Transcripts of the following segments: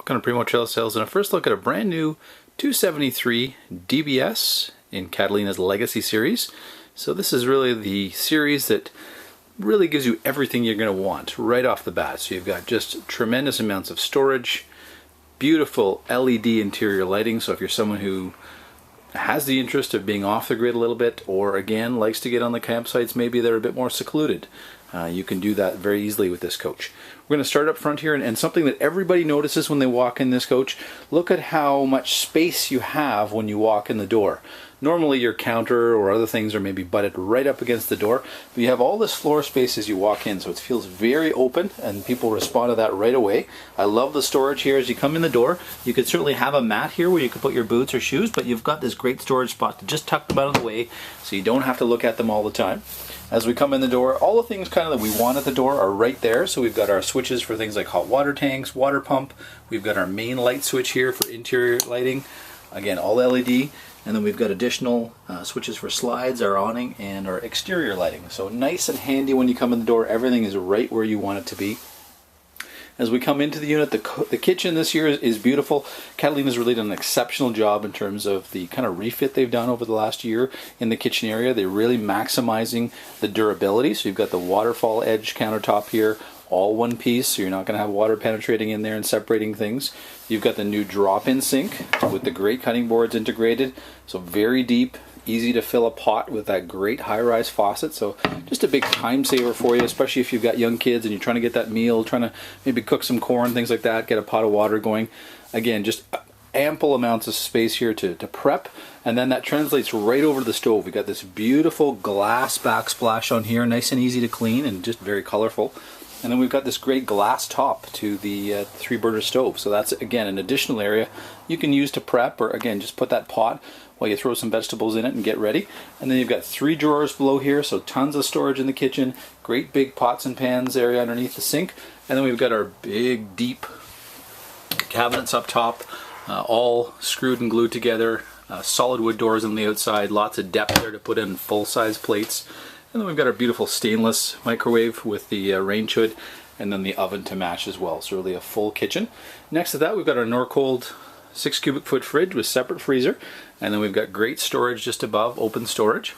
Welcome to Primo Trailer Sales, and a first look at a brand new 273 DBS in Catalina's Legacy series. So this is really the series that really gives you everything you're going to want right off the bat. So you've got just tremendous amounts of storage, beautiful LED interior lighting, so if you're someone who has the interest of being off the grid a little bit, or again likes to get on the campsites maybe they're a bit more secluded, you can do that very easily with this coach. We're going to start up front here, and something that everybody notices when they walk in this coach, look at how much space you have when you walk in the door. Normally your counter or other things are maybe butted right up against the door, but you have all this floor space as you walk in, so it feels very open and people respond to that right away. I love the storage here as you come in the door. You could certainly have a mat here where you could put your boots or shoes, but you've got this great storage spot to just tuck them out of the way so you don't have to look at them all the time. As we come in the door, all the things kind of that we want at the door are right there. So we've got our switches for things like hot water tanks, water pump. We've got our main light switch here for interior lighting. Again, all LED. And then we've got additional switches for slides, our awning, and our exterior lighting. So nice and handy when you come in the door. Everything is right where you want it to be. As we come into the unit, the kitchen this year is beautiful. Catalina's really done an exceptional job in terms of the kind of refit they've done over the last year in the kitchen area. They're really maximizing the durability. So you've got the waterfall edge countertop here, all one piece, so you're not going to have water penetrating in there and separating things. You've got the new drop-in sink with the great cutting boards integrated, so very deep, easy to fill a pot with that great high-rise faucet. So just a big time saver for you, especially if you've got young kids and you're trying to get that meal, trying to maybe cook some corn, things like that, get a pot of water going. Again, just ample amounts of space here to prep, and then that translates right over to the stove. We've got this beautiful glass backsplash on here, nice and easy to clean and just very colorful. And then we've got this great glass top to the 3-burner stove. So that's, again, an additional area you can use to prep, or again, just put that pot while you throw some vegetables in it and get ready. And then you've got 3 drawers below here, so tons of storage in the kitchen, great big pots and pans area underneath the sink. And then we've got our big, deep cabinets up top, all screwed and glued together, solid wood doors on the outside, lots of depth there to put in full-size plates. And then we've got our beautiful stainless microwave with the range hood, and then the oven to match as well. So really a full kitchen. Next to that, we've got our Norcold 6 cubic foot fridge with separate freezer, and then we've got great storage just above, open storage.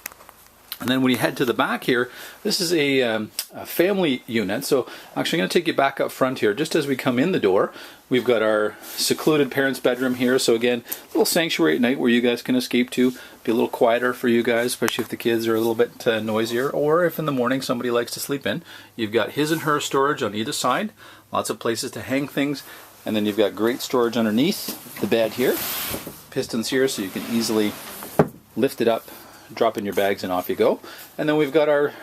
And then when you head to the back here, this is a family unit. So actually I'm going to take you back up front here. Just as we come in the door, we've got our secluded parents' bedroom here. So again, a little sanctuary at night where you guys can escape to. Be a little quieter for you guys, especially if the kids are a little bit noisier, or if in the morning somebody likes to sleep in. You've got his and her storage on either side. Lots of places to hang things. And then you've got great storage underneath the bed here. Pistons here so you can easily lift it up, drop in your bags, and off you go. And then we've got our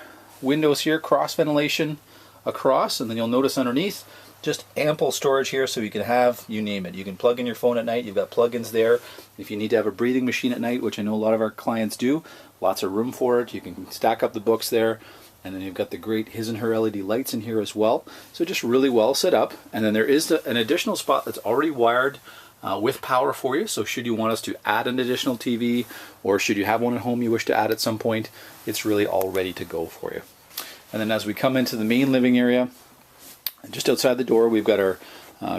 windows here, cross ventilation across, and then you'll notice underneath just ample storage here, so you can have, you name it. You can plug in your phone at night, you've got plug-ins there. If you need to have a breathing machine at night, which I know a lot of our clients do, lots of room for it. You can stack up the books there. And then you've got the great his and her LED lights in here as well. So just really well set up. And then there is an additional spot that's already wired with power for you. So should you want us to add an additional TV, or should you have one at home you wish to add at some point, it's really all ready to go for you. And then as we come into the main living area, just outside the door, we've got our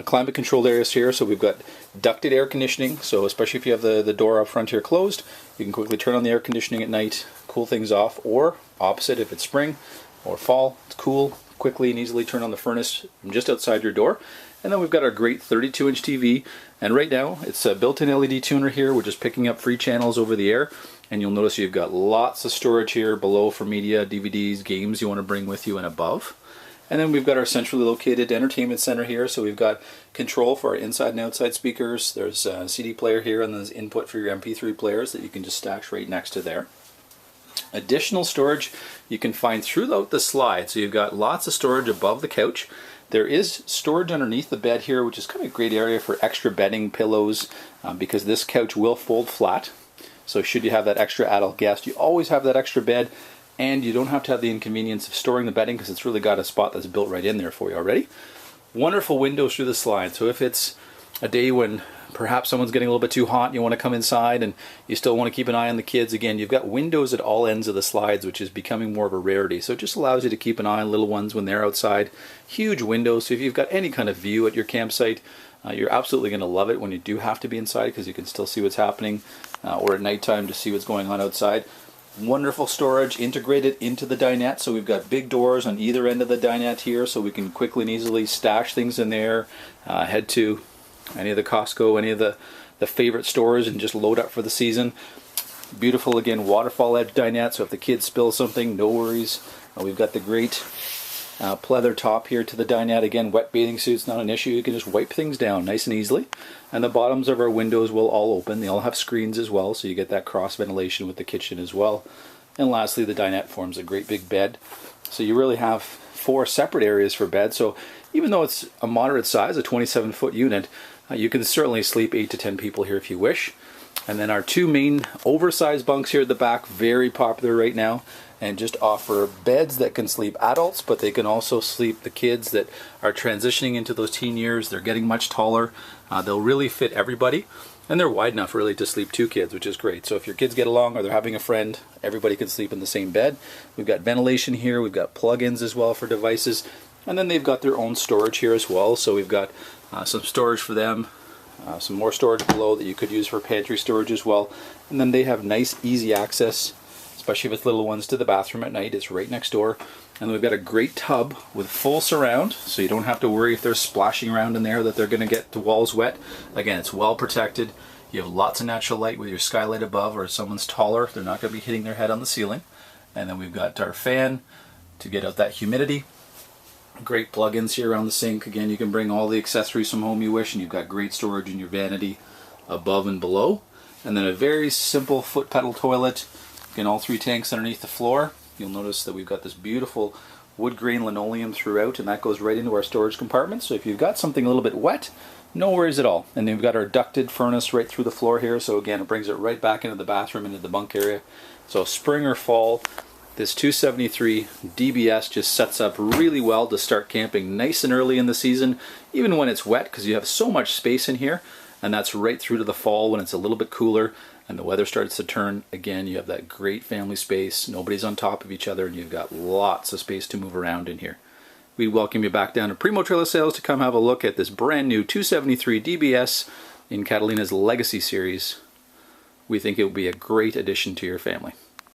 climate controlled areas here. So we've got ducted air conditioning. So especially if you have the door up front here closed, you can quickly turn on the air conditioning at night, cool things off, or opposite, if it's spring or fall, it's cool, quickly and easily turn on the furnace from just outside your door. And then we've got our great 32-inch TV, and right now it's a built-in LED tuner here. We're just picking up free channels over the air, and you'll notice you've got lots of storage here below for media, DVDs, games you want to bring with you, and above. And then we've got our centrally located entertainment center here, so we've got control for our inside and outside speakers. There's a CD player here, and there's input for your MP3 players that you can just stack right next to there. Additional storage you can find throughout the slide, so you've got lots of storage above the couch. There is storage underneath the bed here, which is kind of a great area for extra bedding, pillows, because this couch will fold flat. So should you have that extra adult guest, you always have that extra bed, and you don't have to have the inconvenience of storing the bedding because it's really got a spot that's built right in there for you already. Wonderful windows through the slide, so if it's a day when perhaps someone's getting a little bit too hot and you want to come inside and you still want to keep an eye on the kids, again, you've got windows at all ends of the slides, which is becoming more of a rarity. So it just allows you to keep an eye on little ones when they're outside. Huge windows, so if you've got any kind of view at your campsite, you're absolutely going to love it when you do have to be inside, because you can still see what's happening, or at nighttime to see what's going on outside. Wonderful storage integrated into the dinette, so we've got big doors on either end of the dinette here, so we can quickly and easily stash things in there, head to any of the Costco, any of the favorite stores, and just load up for the season. Beautiful, again, waterfall edge dinette, so if the kids spill something, no worries. We've got the great pleather top here to the dinette. Again, wet bathing suits, not an issue. You can just wipe things down nice and easily. And the bottoms of our windows will all open. They all have screens as well, so you get that cross ventilation with the kitchen as well. And lastly, the dinette forms a great big bed. So you really have 4 separate areas for bed. So even though it's a moderate size, a 27-foot unit, you can certainly sleep 8 to 10 people here if you wish. And then our 2 main oversized bunks here at the back, very popular right now, and just offer beds that can sleep adults, but they can also sleep the kids that are transitioning into those teen years. They're getting much taller. They'll really fit everybody, and they're wide enough really to sleep 2 kids, which is great. So if your kids get along or they're having a friend, everybody can sleep in the same bed. We've got ventilation here. We've got plug-ins as well for devices, and then they've got their own storage here as well. So we've got some storage for them. Some more storage below that you could use for pantry storage as well. And then they have nice, easy access, especially with little ones, to the bathroom at night. It's right next door. And we've got a great tub with full surround, so you don't have to worry if they're splashing around in there that they're going to get the walls wet. Again, it's well protected. You have lots of natural light with your skylight above, or if someone's taller, they're not going to be hitting their head on the ceiling. And then we've got our fan to get out that humidity. Great plug-ins here around the sink. Again, you can bring all the accessories from home you wish, and you've got great storage in your vanity above and below. And then a very simple foot pedal toilet. Again, all 3 tanks underneath the floor. You'll notice that we've got this beautiful wood grain linoleum throughout, and that goes right into our storage compartment. So if you've got something a little bit wet, no worries at all. And then we've got our ducted furnace right through the floor here. So again, it brings it right back into the bathroom, into the bunk area. So spring or fall, this 273 DBS just sets up really well to start camping nice and early in the season, even when it's wet, because you have so much space in here. And that's right through to the fall when it's a little bit cooler and the weather starts to turn. Again, you have that great family space. Nobody's on top of each other, and you've got lots of space to move around in here. We welcome you back down to Primo Trailer Sales to come have a look at this brand new 273 DBS in Catalina's Legacy Series. We think it will be a great addition to your family.